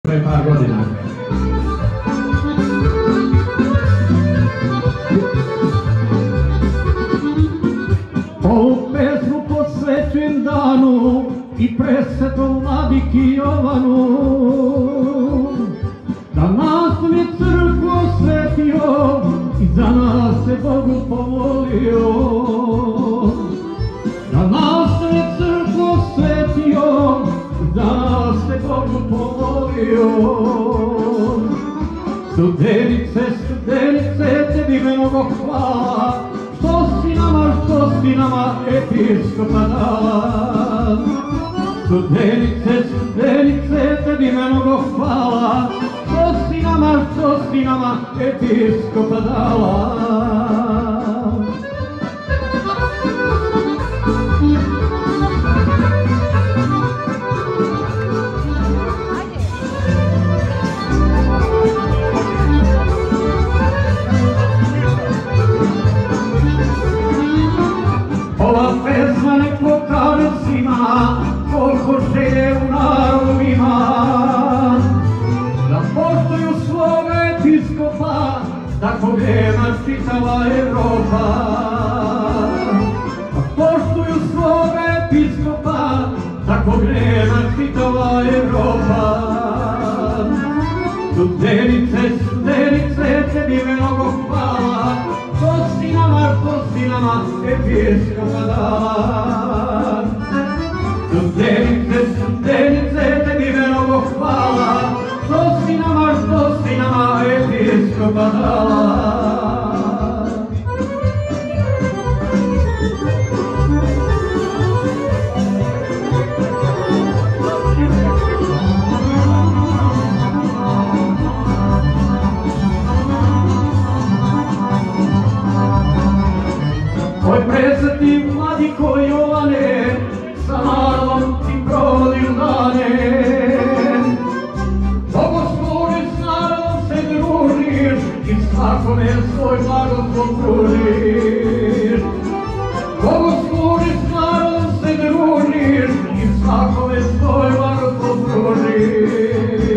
Pre par godina. Ovu pesmu posvećujem danu i presvetom vladiki Jovanu, da nas je crkvu osvetio i za nas se Bogu pomolio. Da nas je crkvu osvetio i za nas se Bogu pomolio. Studenice, studenice, tebi mnogo hvala, što si nama episkopa dala. Studenice, studenice, tebi mnogo hvala, što si nama episkopa dala. Ova pesma nek pokaže svima koliko želje u narodu ima, da poštuju svoga episkopa, tako nema čitava Evropa. Da poštuju svoga episkopa, tako nema čitava Evropa. Studenice, studenice, tebi mnogo hvala, što si nama episkopa dala. Studenice, studenice, tebi mnogo hvala, što si nama episkopa dala. Oj presveti vladiko Jovane, sa narodom ti provodim dane. Bogoslužiš, s narodom se družiš i svakome svoj blagoslov pružiš. Bogoslužiš, s narodom se družiš i svakome svoj blagoslov pružiš.